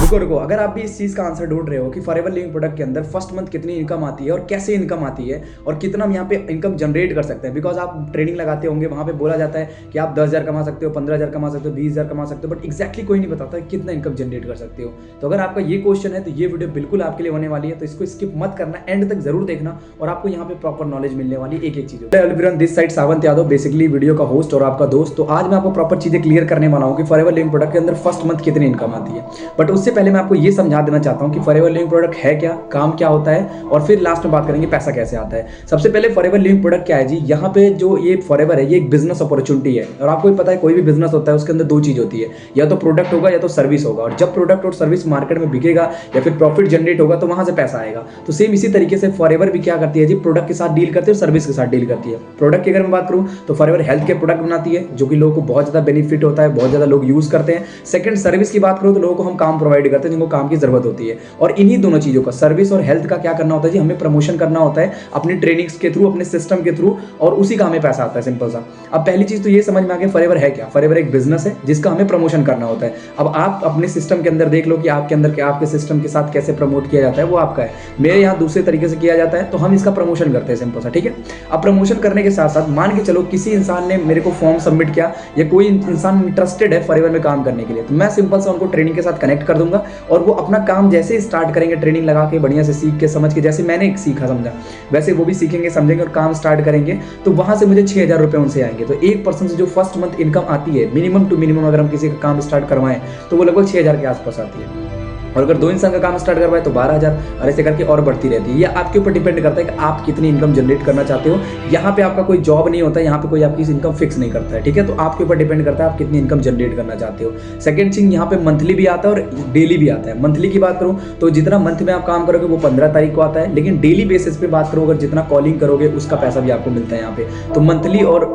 रुको रुको, अगर आप भी इस चीज़ का आंसर ढूंढ रहे हो कि फॉरएवर लिविंग प्रोडक्ट के अंदर फर्स्ट मंथ कितनी इनकम आती है और कैसे इनकम आती है और कितना हम यहाँ पे इनकम जनरेट कर सकते हैं, बिकॉज आप ट्रेनिंग लगाते होंगे, वहाँ पे बोला जाता है कि आप 10,000 कमा सकते हो, 15,000 कमा सकते हो, 20,000 कमा सकते हो, बट एक्जैक्टली कोई नहीं बताता कितना इनकम जनरेट कर सकते हो। तो अगर आपका ये क्वेश्चन है तो ये वीडियो बिल्कुल आपके लिए होने वाली है, तो इसको स्किप मत करना, एंड तक जरूर देखना और आपको यहाँ पे प्रॉपर नॉलेज मिलने वाली एक एक चीज़। This side Sawant Yadav, basically video का होस्ट और आपका दोस्त। तो आज मैं आपको प्रॉपर चीज़ें क्लियर करने वाला हूँ कि फॉरएवर लिविंग प्रोडक्ट के अंदर फर्स्ट मंथ कितनी इनकम आती है। बट उससे पहले मैं आपको ये समझा देना चाहता हूँ कि फॉरएवर लिविंग प्रोडक्ट है क्या, काम क्या होता है, और फिर लास्ट में बात करेंगे पैसा कैसे आता है। सबसे पहले फॉरएवर लिविंग प्रोडक्ट क्या है जी। यहाँ पे जो ये फॉरएवर है ये एक बिजनेस अपॉर्चुनिटी है, और आपको भी पता है कोई भी बिजनेस होता है उसके अंदर दो चीज होती है, या तो प्रोडक्ट होगा या तो सर्विस होगा। और जब प्रोडक्ट और सर्विस मार्केट में बिकेगा या फिर प्रॉफिट जनरेट होगा तो वहां से पैसा आएगा। तो सेम इसी तरीके से फॉरएवर भी क्या करती है जी, प्रोडक्ट के साथ डील करती है और सर्विस के साथ डील करती है। प्रोडक्ट की अगर मैं बात करूं तो फॉरएवर हेल्थ के प्रोडक्ट बनाती है जो कि लोगों को बहुत ज्यादा बेनिफिट होता है, बहुत ज्यादा लोग यूज करते हैं। सेकंड, सर्विस की बात करूं तो लोगों को हम काम प्रोवाइड करते हैं जिनको काम की जरूरत होती है। और इन्हीं दोनों चीजों का, सर्विस और हेल्थ का क्या करना होता है जी, हमें प्रमोशन करना होता है अपनी ट्रेनिंग्स के थ्रू, अपने सिस्टम के थ्रू, और उसी का हमें पैसा आता है, सिंपल सा। अब पहली चीज तो ये समझ में आ गया फॉरएवर है क्या। फॉरएवर एक बिजनेस है जिसका हमें प्रमोशन करना होता है। अब आप अपने सिस्टम के अंदर देख लो कि आपके अंदर आपके सिस्टम के साथ कैसे प्रमोट किया जाता है, वो आपका है। मेरे यहाँ दूसरे तरीके से किया जाता है, तो हम इसका प्रमोशन करते हैं, सिंपल सा, ठीक है। अब प्रमोशन करने के साथ साथ मान के चलो किसी इंसान ने मेरे को फॉर्म सबमिट किया या कोई इंसान इंटरेस्टेड है फॉरएवर में काम करने के लिए, तो मैं सिंपल सा उनको ट्रेनिंग के साथ कनेक्ट कर दूंगा और वो अपना काम जैसे ही स्टार्ट करेंगे, ट्रेनिंग लगा के बढ़िया से सीख के समझ के, जैसे मैंने सीखा समझा वैसे वो भी सीखेंगे समझेंगे और काम स्टार्ट करेंगे। तो वहां से मुझे 6,000 रुपए उनसे आएंगे। तो एक पर्सन से जो फर्स्ट मंथ इनकम आती है मिनिमम टू मिनिमम, अगर हम किसी का काम स्टार्ट करवाएं तो वो लगभग 6,000 के आसपास आती है। और अगर दो इंसान का काम स्टार्ट करवाए तो 12,000, और ऐसे करके और बढ़ती रहती है। ये आपके ऊपर डिपेंड करता है कि आप कितनी इनकम जनरेट करना चाहते हो। यहाँ पे आपका कोई जॉब नहीं होता है, यहाँ पे कोई आपकी इनकम फिक्स नहीं करता है, ठीक है। तो आपके ऊपर डिपेंड करता है आप कितनी इनकम जनरेट करना चाहते हो। सेकंड थिंग, यहाँ पे मंथली भी आता है और डेली भी आता है। मंथली की बात करूँ तो जितना मंथ में आप काम करोगे वो 15 तारीख को आता है, लेकिन डेली बेसिस पे बात करूँ, अगर जितना कॉलिंग करोगे उसका पैसा भी आपको मिलता है यहाँ पे। तो मंथली और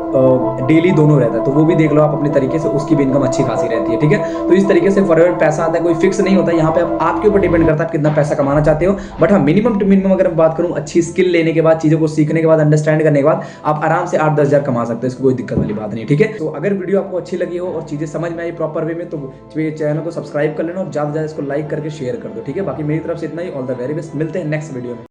डेली दोनों रहता है, तो वो भी देख लो आप अपने तरीके से, उसकी भी इनकम अच्छी खासी रहती है, ठीक है। तो इस तरीके से फॉरएवर पैसा आता है, कोई फिक्स नहीं होता यहाँ पे, आपके ऊपर डिपेंड करता है आप कितना पैसा कमाना चाहते हो। बट हाँ, मिनिमम टू मिनिमम अगर मैं बात करूं, अच्छी स्किल लेने के बाद, चीजों को सीखने के बाद, अंडरस्टैंड करने के बाद आप आराम से 8-10,000 कमा सकते हो। इसको कोई दिक्कत वाली बात नहीं, ठीक है। तो अगर वीडियो आपको अच्छी लगी हो और चीजें समझ में आई प्रॉपर वे में, तो चैनल को सब्सक्राइब कर लेना और ज्यादा से ज्यादा इसको लाइक करके शेयर कर दो, ठीक है। बाकी मेरी तरफ से इतना ही। ऑल द वेरी बेस्ट, मिलते हैं नेक्स्ट वीडियो में।